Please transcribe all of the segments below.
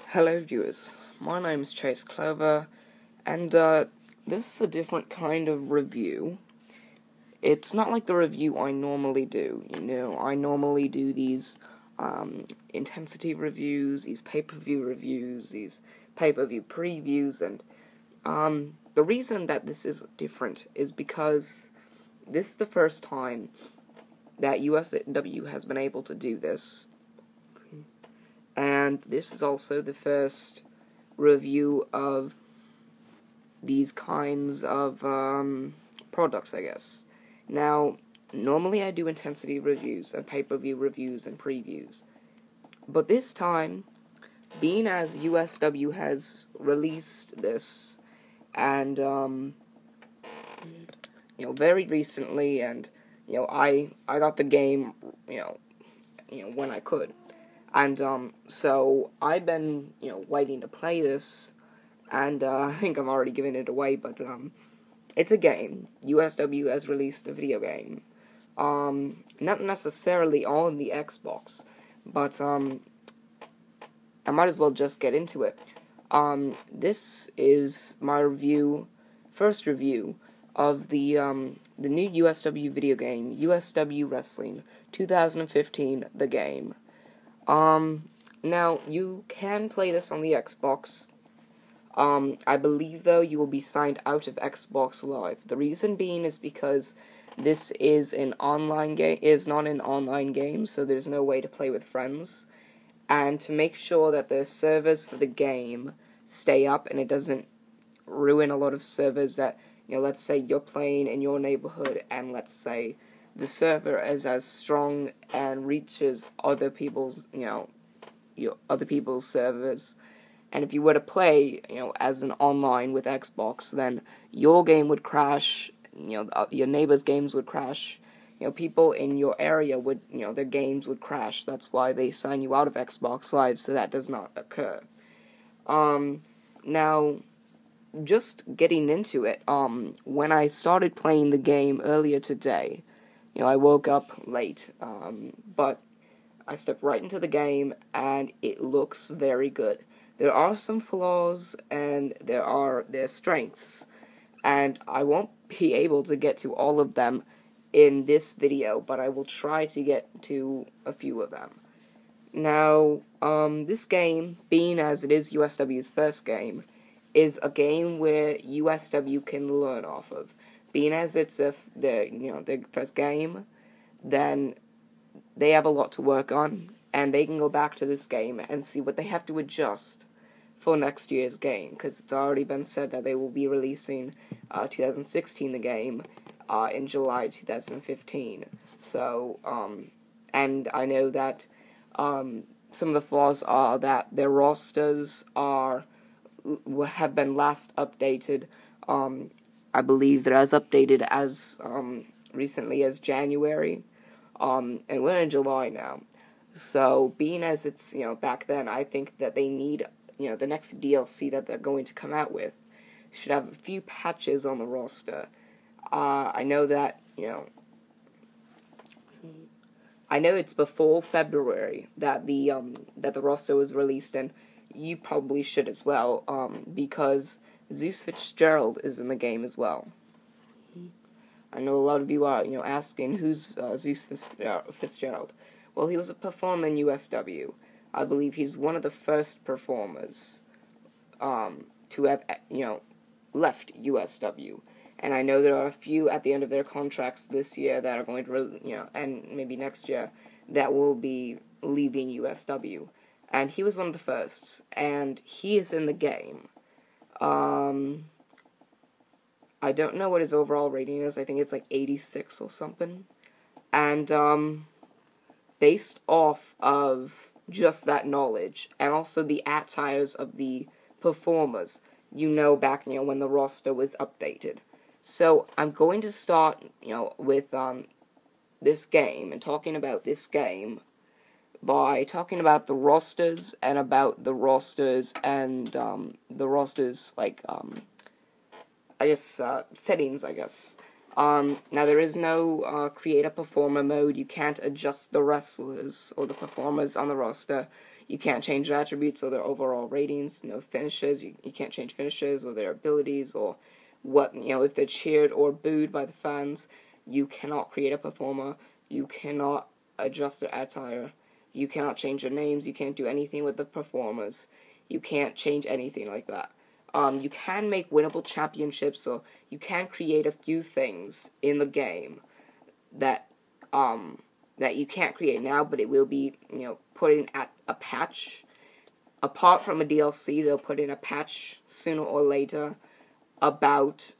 Hello viewers, my name is Chase Clover, and this is a different kind of review. It's not like the review I normally do, I normally do these intensity reviews, these pay-per-view reviews, these pay-per-view previews, and the reason that this is different is because this is the first time that USW has been able to do this. And this is also the first review of these kinds of products, I guess. Now, normally I do intensity reviews and pay-per-view reviews and previews. But this time, being as USW has released this, and, very recently, and, I got the game, when I could. And, so, I've been, waiting to play this, and, I think I'm already giving it away, but, it's a game. USW has released a video game. Not necessarily on the Xbox, but, I might as well just get into it. This is my first review of the new USW video game, USW Wrestling 2015, the game. Now, you can play this on the Xbox. I believe, though, you will be signed out of Xbox Live. The reason being is because this is not an online game, so there's no way to play with friends. And to make sure that the servers for the game stay up and it doesn't ruin a lot of servers that, let's say you're playing in your neighborhood and let's say the server is as strong and reaches other people's, other people's servers. And if you were to play, as an online with Xbox, then your game would crash, your neighbor's games would crash, people in your area would, their games would crash. That's why they sign you out of Xbox Live, so that does not occur. Now, just getting into it, when I started playing the game earlier today, I woke up late, but I stepped right into the game, and it looks very good. There are some flaws, and there's strengths, and I won't be able to get to all of them in this video, but I will try to get to a few of them. Now, this game, being as it is USW's first game, is a game where USW can learn off of. Being as it's their first game, then they have a lot to work on, and they can go back to this game and see what they have to adjust for next year's game, because it's already been said that they will be releasing 2016 the game in July 2015. So, and I know that some of the flaws are that their rosters have been last updated. I believe they're as updated as recently as January, and we're in July now. So, being as it's, back then, I think that they need, the next DLC that they're going to come out with should have a few patches on the roster. I know that, I know it's before February that the roster was released, and you probably should as well, because Zeus Fitzgerald is in the game as well. I know a lot of you are, asking who's Zeus Fitzgerald. Well, he was a performer in USW. I believe he's one of the first performers to have, left USW. And I know there are a few at the end of their contracts this year that are going to, and maybe next year, that will be leaving USW. And he was one of the firsts, and he is in the game. I don't know what his overall rating is. I think it's like 86 or something. And, based off of just that knowledge, and also the attires of the performers, back, when the roster was updated. So, I'm going to start, with, this game, and talking about this game, by talking about the rosters, and about the rosters, and, the rosters, settings, I guess. Now, there is no create a performer mode. You can't adjust the wrestlers or the performers on the roster. You can't change their attributes or their overall ratings, finishes. You can't change finishes or their abilities or what, if they're cheered or booed by the fans. You cannot create a performer. You cannot adjust their attire. You cannot change their names. You can't do anything with the performers. You can't change anything like that. You can make winnable championships, so you can create a few things in the game that you can't create now, but it will be, put in at a patch. Apart from a DLC, they'll put in a patch sooner or later about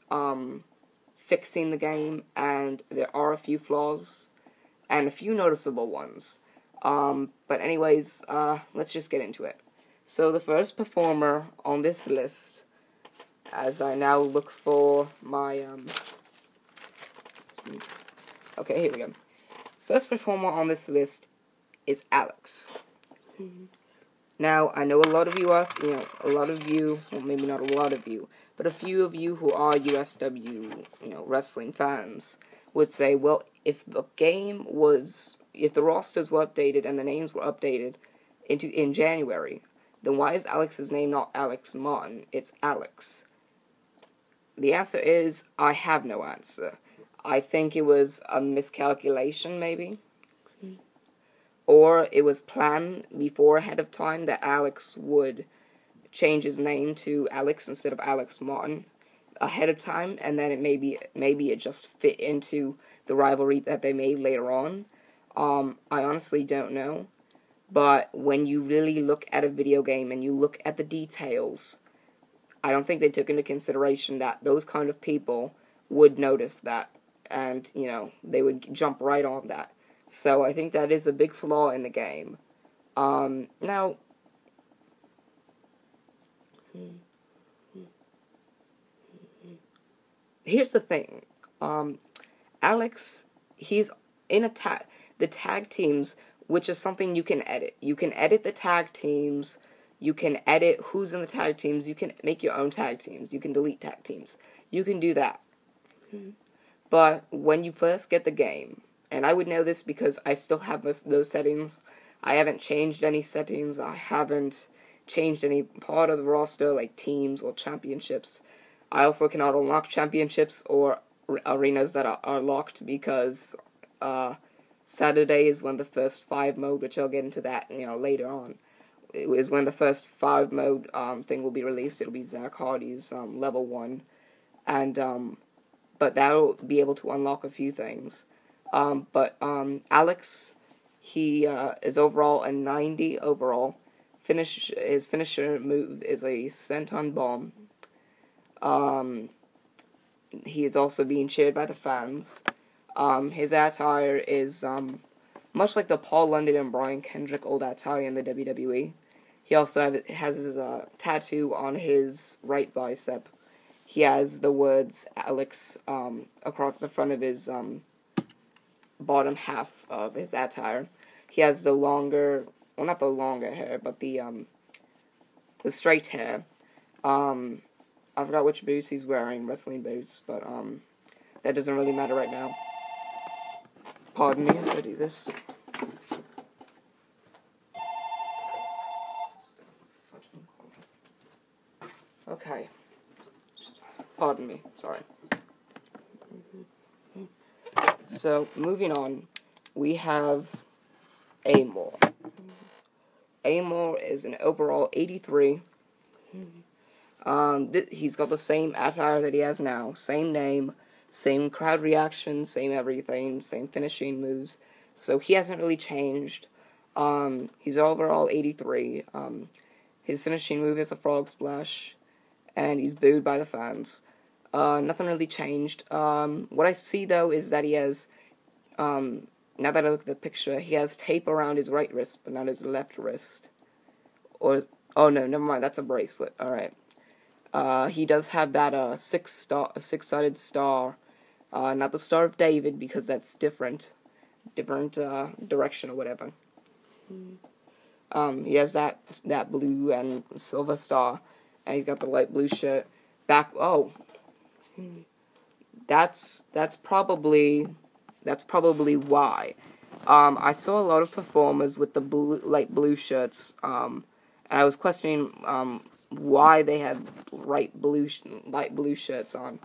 fixing the game, and there are a few flaws and a few noticeable ones. But anyways, let's just get into it. So the first performer on this list, as I now look for my, okay, here we go. First performer on this list is Alex. Now, I know a lot of you are, well, maybe not a lot of you, but a few of you who are USW, wrestling fans would say, well, if the rosters were updated and the names were updated in January, then why is Alex's name not Alex Martin? It's Alex. The answer is, I have no answer. I think it was a miscalculation, maybe. Or it was planned before ahead of time that Alex would change his name to Alex instead of Alex Martin ahead of time, and then maybe it just fit into the rivalry that they made later on. I honestly don't know. But when you really look at a video game and you look at the details, I don't think they took into consideration that those kind of people would notice that, and, they would jump right on that. So I think that is a big flaw in the game. Now, here's the thing. Alex, he's in the tag teams, which is something you can edit. You can edit the tag teams. You can edit who's in the tag teams. You can make your own tag teams. You can delete tag teams. You can do that. But when you first get the game, and I would know this because I still have those settings. I haven't changed any settings. I haven't changed any part of the roster, like teams or championships. I also cannot unlock championships or arenas that are locked because Saturday is when the first 5 mode, which I'll get into that later on, is when the first 5 mode thing will be released. It'll be Zach Hardy's level 1, and but that'll be able to unlock a few things. But Alex, he is overall a 90 overall. His finisher move is a senton bomb. He is also being cheered by the fans. His attire is much like the Paul London and Brian Kendrick old attire in the WWE. He also has his tattoo on his right bicep. He has the words Alex across the front of his bottom half of his attire. He has the longer, well, not the longer hair, but the straight hair. I forgot which boots he's wearing, wrestling boots, but that doesn't really matter right now. Pardon me as I do this. Okay. Pardon me, sorry. So, moving on, we have Amor. Amor is an overall 83. He's got the same attire that he has now, same name, same crowd reaction, same everything, same finishing moves. So he hasn't really changed. He's overall 83. His finishing move is a frog splash, and he's booed by the fans. Nothing really changed. What I see, though, is that he has, now that I look at the picture, he has tape around his right wrist, but not his left wrist. Oh no, never mind, that's a bracelet, alright. He does have that, six-sided star, not the Star of David, because that's different direction or whatever. He has that blue and silver star, and he's got the light blue shirt. That's probably why. I saw a lot of performers with the light blue shirts, and I was questioning why they had light blue shirts on.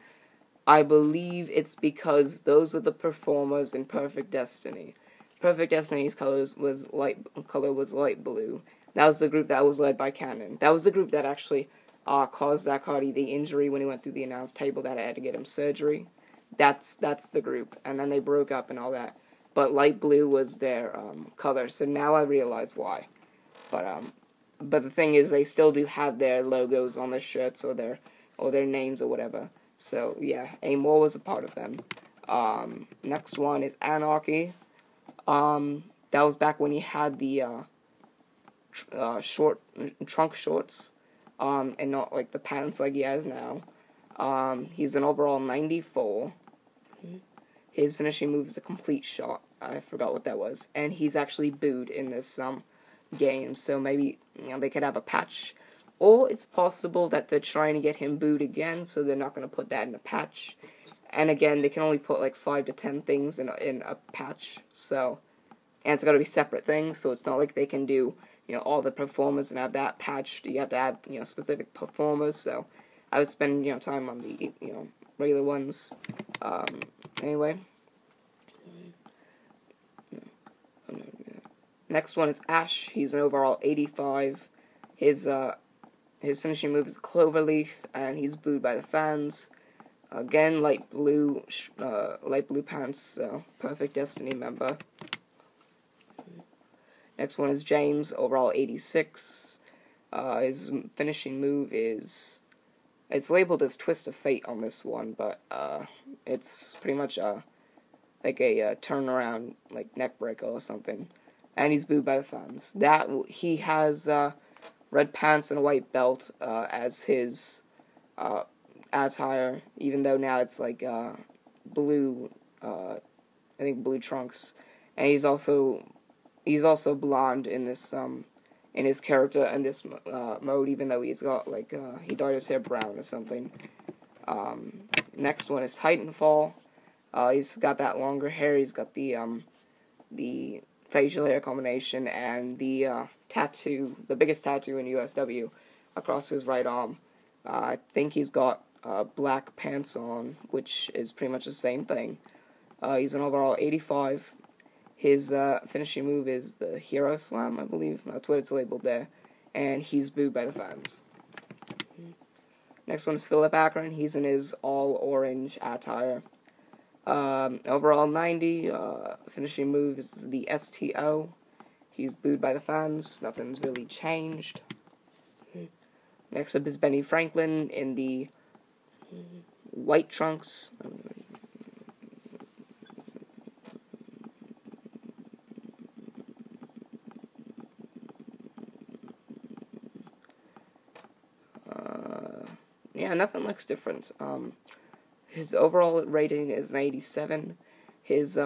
I believe it's because those were the performers in Perfect Destiny. Perfect Destiny's color was light blue. That was the group that was led by Cannon. That was the group that actually caused Zach Hardy the injury when he went through the announce table that I had to get him surgery. That's the group, and then they broke up and all that. But light blue was their color, so now I realize why. But the thing is, they still do have their logos on their shirts or their names or whatever. So yeah, Amor was a part of them. Next one is Anarchy. That was back when he had the trunk shorts, and not like the pants like he has now. He's an overall 94. His finishing move is a complete shot. I forgot what that was, and he's actually booed in this game. So maybe they could have a patch, or it's possible that they're trying to get him booed again, so they're not going to put that in a patch. And again, they can only put like 5 to 10 things in a patch. So, and it's got to be separate things. So it's not like they can do all the performers and have that patched. You have to have specific performers. So I would spend time on the regular ones. Anyway. Next one is Ash. He's an overall 85. His finishing move is Cloverleaf, and he's booed by the fans. Again, light blue pants. Perfect Destiny member. Next one is James, overall 86. His finishing move is, it's labeled as Twist of Fate on this one, but it's pretty much like a turnaround, like neck breaker or something. And he's booed by the fans. He has red pants and a white belt as his attire, even though now it's like blue, I think blue trunks. And he's also blonde in this in his character in this mode, even though he's got like he dyed his hair brown or something. Next one is Titanfall. He's got that longer hair. He's got the facial hair combination and the tattoo, the biggest tattoo in USW, across his right arm. I think he's got black pants on, which is pretty much the same thing. He's an overall 85. His finishing move is the Hero Slam, I believe. That's what it's labeled there. And he's booed by the fans. Next one is Philip Akron. He's in his all-orange attire. Overall 90. Finishing move is the STO. He's booed by the fans. Nothing's really changed. Next up is Benny Franklin in the white trunks. Yeah, nothing looks different. His overall rating is an 87. His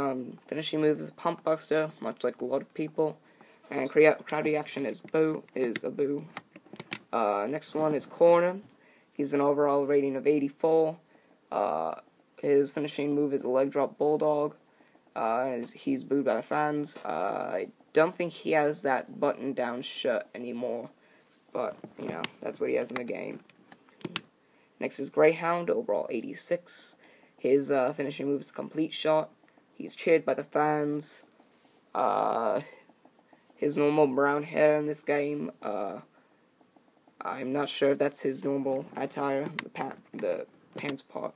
finishing move is a Pump Buster, much like a lot of people. And crowd reaction is a boo. Next one is Corner. He's an overall rating of 84. His finishing move is a leg drop bulldog. He's booed by the fans. I don't think he has that button down shirt anymore, but that's what he has in the game. Next is Greyhound, overall 86. His finishing move is a complete shot. He's cheered by the fans. His normal brown hair in this game, I'm not sure if that's his normal attire, the pants part.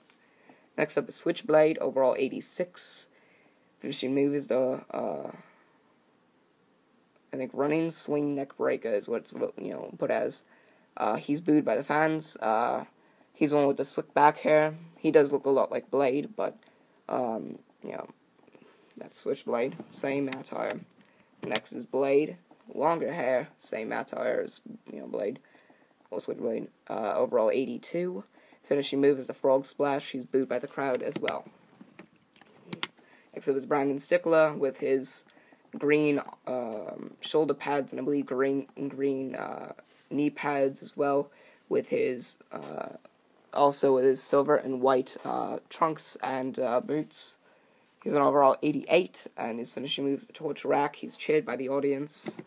Next up is Switchblade, overall 86. Finishing move is the, I think running swing neck breaker is what it's, put as. He's booed by the fans. He's the one with the slick back hair. He does look a lot like Blade, but, that's Switchblade. Same attire. Next is Blade. Longer hair. Same attire as, Blade. Or Switchblade. Overall 82. Finishing move is the Frog Splash. He's booed by the crowd as well. Next up is Brandon Stickler with his green shoulder pads and I believe green knee pads as well, with his also with his silver and white trunks and boots. He's an overall 88, and his finishing move is the Torch Rack. He's cheered by the audience.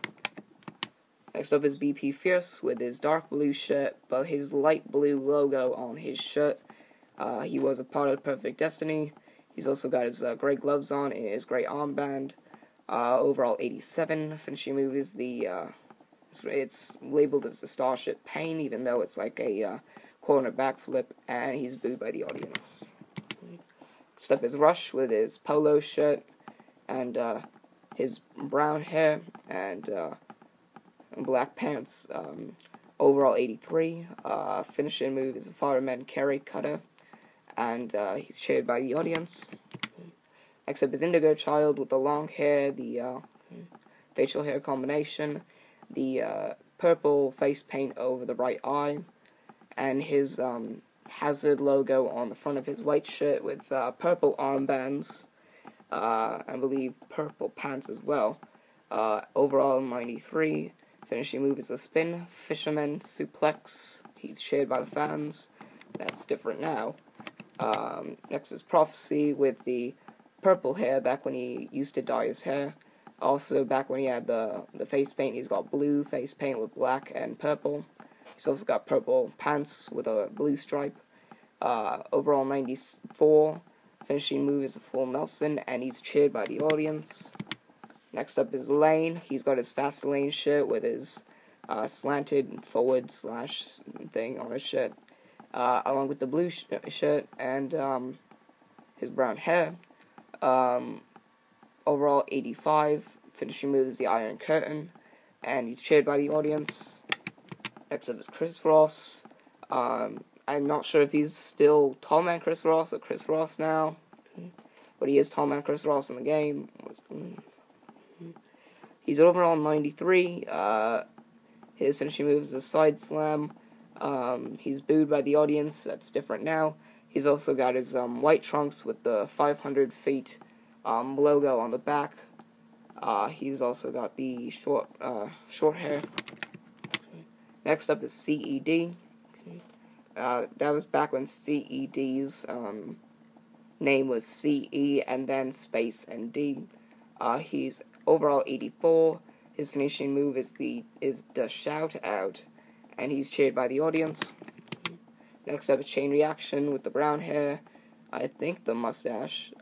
Next up is BP Fierce with his dark blue shirt, but his light blue logo on his shirt. He was a part of Perfect Destiny. He's also got his gray gloves on and his gray armband. Overall 87. Finishing move is the, it's labeled as the Starship Pain, even though it's like a corner backflip, and he's booed by the audience. Next up is Rush with his polo shirt and his brown hair and black pants. Overall 83. Finishing move is a fireman carry cutter, and he's cheered by the audience. Next up is Indigo Child with the long hair, the facial hair combination, the purple face paint over the right eye, and his Hazard logo on the front of his white shirt with purple armbands, I believe purple pants as well. Overall 93. Finishing move is a spin, fisherman suplex. He's cheered by the fans. That's different now. Next is Prophecy with the purple hair back when he used to dye his hair. Also, back when he had the face paint, he's got blue face paint with black and purple. He's also got purple pants with a blue stripe. Overall 94. Finishing move is a full Nelson, and he's cheered by the audience. Next up is Lane. He's got his Fast Lane shirt with his slanted forward slash thing on his shirt, along with the blue shirt and his brown hair. Overall 85. Finishing move is the Iron Curtain, and he's cheered by the audience. Next up is Chris Ross. I'm not sure if he's still Tall Man Chris Ross or Chris Ross now, but he is Tall Man Chris Ross in the game. He's overall 93. His finishing move is a side slam. He's booed by the audience. That's different now. He's also got his white trunks with the 500 feet logo on the back. He's also got the short hair. Next up is CED. That was back when CED's name was CE and then space and D. He's overall 84. His finishing move is the shout out, and he's cheered by the audience. Next up is Chain Reaction with the brown hair, I think the mustache,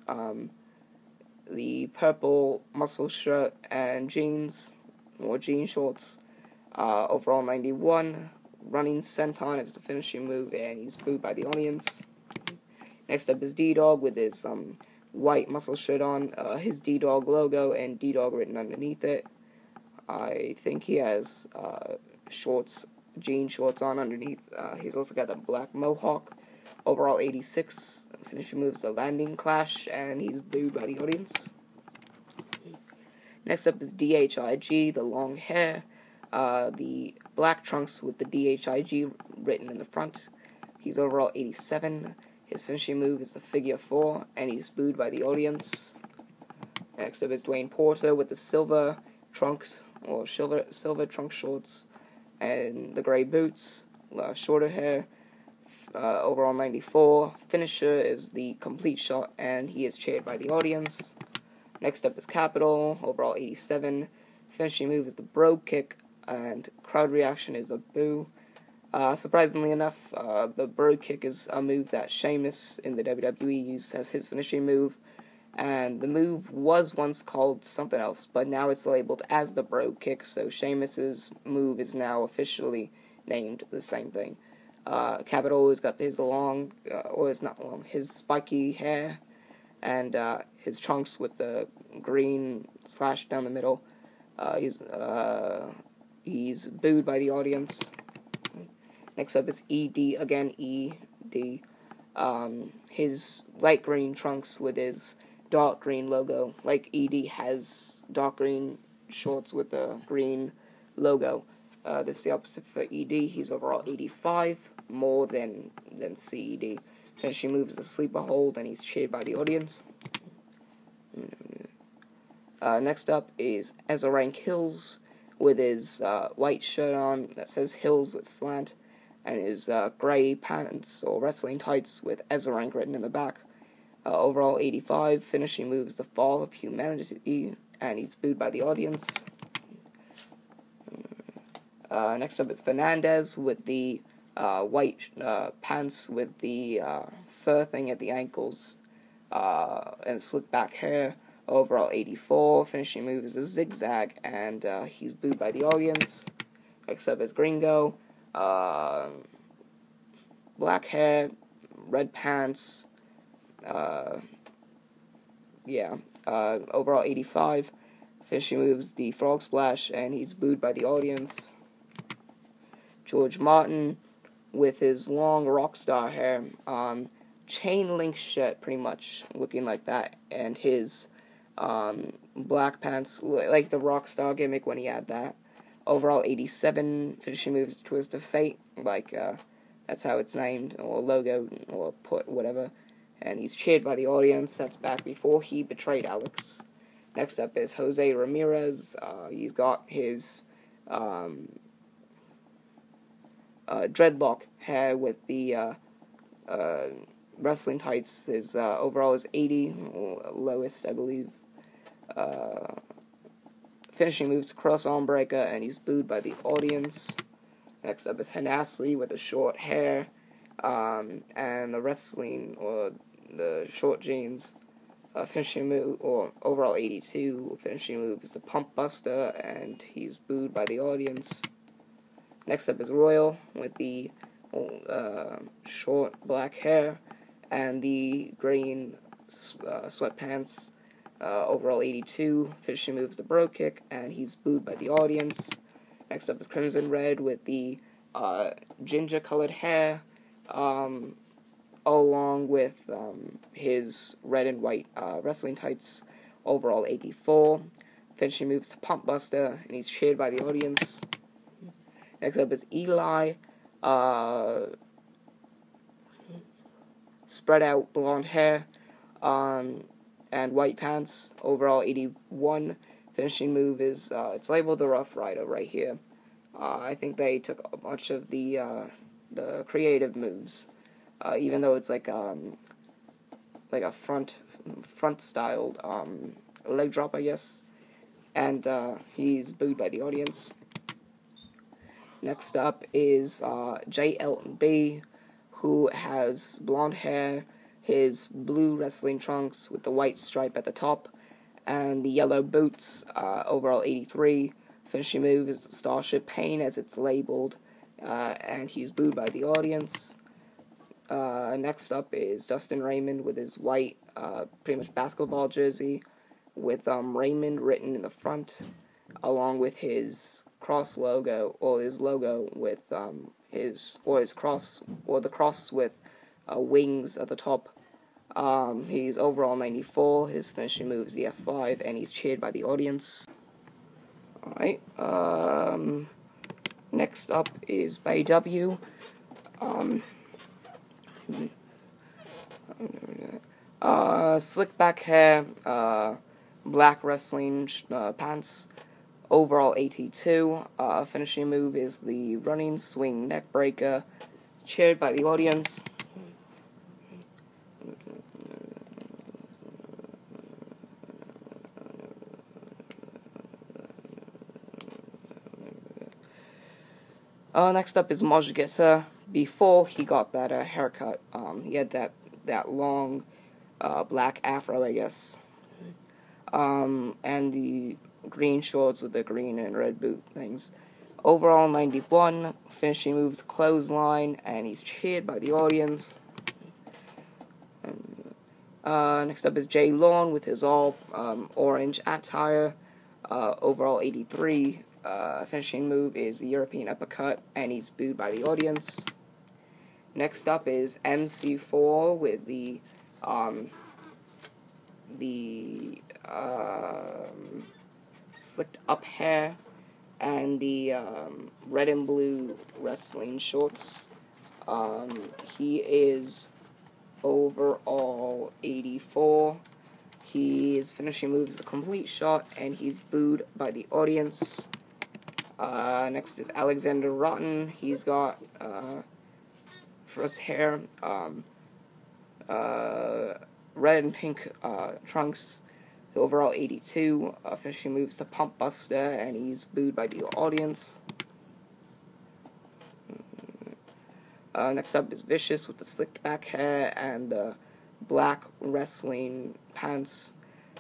the purple muscle shirt and jeans or jean shorts. Overall 91. Running senton is the finishing move, and he's booed by the audience. Next up is D-Dog with his white muscle shirt on, his D-Dog logo and D-Dog written underneath it. I think he has jean shorts on underneath. He's also got a black mohawk. Overall 86. Finishing move is the landing clash, and he's booed by the audience. Next up is DHIG, the long hair. The black trunks with the DHIG written in the front. He's overall 87. His finishing move is the figure 4, and he's booed by the audience. Next up is Dwayne Porter with the silver trunks, or silver trunk shorts, and the gray boots, shorter hair. Overall 94. Finisher is the complete shot, and he is cheered by the audience. Next up is Capital, overall 87. Finishing move is the Brogue Kick, and crowd reaction is a boo. Surprisingly enough, the Brogue Kick is a move that Sheamus in the WWE used as his finishing move, and the move was once called something else, but now it's labeled as the Brogue Kick, so Sheamus's move is now officially named the same thing. Capital has got his long, or it's not long, his spiky hair, and his trunks with the green slash down the middle. He's booed by the audience. Next up is ED, again, ED. His light green trunks with his dark green logo. Like ED has dark green shorts with the green logo. This is the opposite for ED. He's overall 85, more than CED. Finishing move is a sleeper hold, and he's cheered by the audience. Next up is Ezra Hills with his white shirt on that says Hills with slant, and his gray pants or wrestling tights with Ezra written in the back. overall 85. Finishing move is the Fall of Humanity, and he's booed by the audience. Next up is Fernandez with the white pants with the fur thing at the ankles and slick back hair. Overall 84. Finishing move is a zigzag, and he's booed by the audience. Next up is Gringo. Black hair, red pants. Overall 85. Finishing moves the frog splash, and he's booed by the audience. George Martin with his long rock star hair, chain link shirt, pretty much looking like that, and his black pants, like the rock star gimmick when he had that. Overall 87. Finishing moves Twist of Fate, like that's how it's named, or logo, or put, whatever. And he's cheered by the audience. That's back before he betrayed Alex. Next up is Jose Ramirez. He's got his dreadlock hair with the wrestling tights. His overall is 80, lowest, I believe. Finishing moves cross arm breaker, and he's booed by the audience. Next up is Hanasli with the short hair and the wrestling, or the short jeans. Finishing move, or overall 82. Finishing move is the Pump Buster, and he's booed by the audience. Next up is Royal with the short black hair and the green sweatpants. Overall 82. Finishing move is the Bro Kick, and he's booed by the audience. Next up is Crimson Red with the ginger-colored hair, along with his red and white wrestling tights. Overall 84. Finishing moves to Pump Buster, and he's cheered by the audience. Next up is Eli, spread out blonde hair, and white pants. Overall 81. Finishing move is, it's labeled the Rough Rider right here. I think they took a bunch of the creative moves, even though it's like a front styled leg drop, I guess. And he's booed by the audience. Next up is J. Elton B, who has blonde hair, his blue wrestling trunks with the white stripe at the top, and the yellow boots. Overall 83. Finishing move is the Starship Pain, as it's labeled, and he's booed by the audience. Next up is Dustin Raymond with his white, pretty much basketball jersey, with Raymond written in the front, along with his cross logo, or his logo with his cross, or the cross with wings at the top. He's overall 94. His finishing move is the F5, and he's cheered by the audience. Alright, next up is Bay W. Slick back hair, black wrestling pants. Overall 82. Finishing move is the running swing neck breaker, cheered by the audience. Next up is Maj Getter. Before he got that haircut, he had that long black afro, I guess, and the green shorts with the green and red boot things. Overall 91. Finishing moves clothesline, and he's cheered by the audience. Next up is Jay Lawn with his all orange attire. Overall 83. Finishing move is the European uppercut, and he's booed by the audience. Next up is MC4 with the slicked up hair and the red and blue wrestling shorts. He is overall 84. His finishing move is a complete shot, and he's booed by the audience. Next is Alexander Rotten. He's got red and pink trunks, the overall 82. Finishing moves to Pump Buster, and he's booed by the audience. Next up is Vicious with the slicked back hair and the black wrestling pants.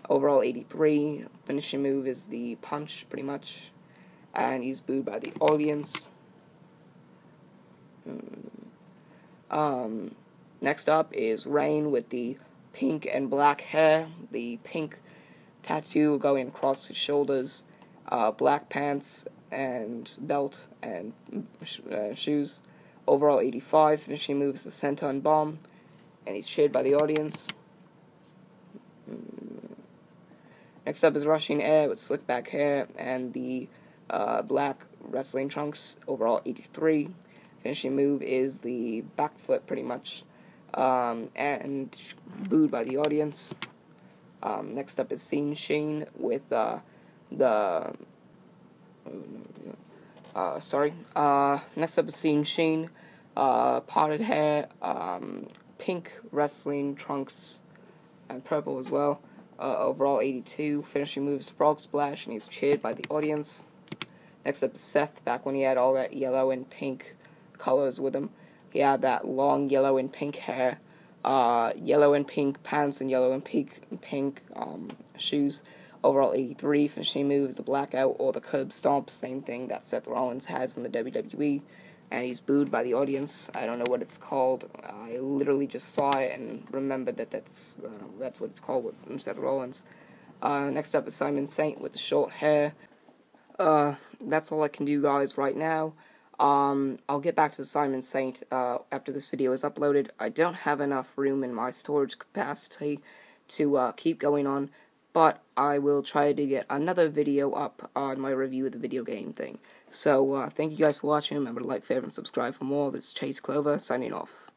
Overall 83. Finishing move is the punch, pretty much. And he's booed by the audience. Next up is Rain with the pink and black hair. The pink tattoo going across his shoulders. Black pants and belt and shoes. Overall 85. Finishing moves the senton bomb. And he's cheered by the audience. Next up is Rushing Air with slick back hair and the black wrestling trunks. Overall 83. Finishing move is the back flip, pretty much. And booed by the audience. Next up is Scene Sheen with next up is Scene Sheen, potted hair, pink wrestling trunks, and purple as well. Overall 82. Finishing moves Frog Splash, and he's cheered by the audience. Next up is Seth, back when he had all that yellow and pink colors with him. He had that long yellow and pink hair, yellow and pink pants, and yellow and pink shoes. Overall 83. Finishing move is the blackout or the curb stomp, same thing that Seth Rollins has in the WWE, and he's booed by the audience. I don't know what it's called. I literally just saw it and remembered that that's what it's called with Seth Rollins. Next up is Simon Saint with the short hair. That's all I can do, guys, right now. I'll get back to Simon Saint after this video is uploaded. I don't have enough room in my storage capacity to keep going on, but I will try to get another video up on my review of the video game thing. So, thank you guys for watching. Remember to like, favorite, and subscribe for more. This is Chase Clover, signing off.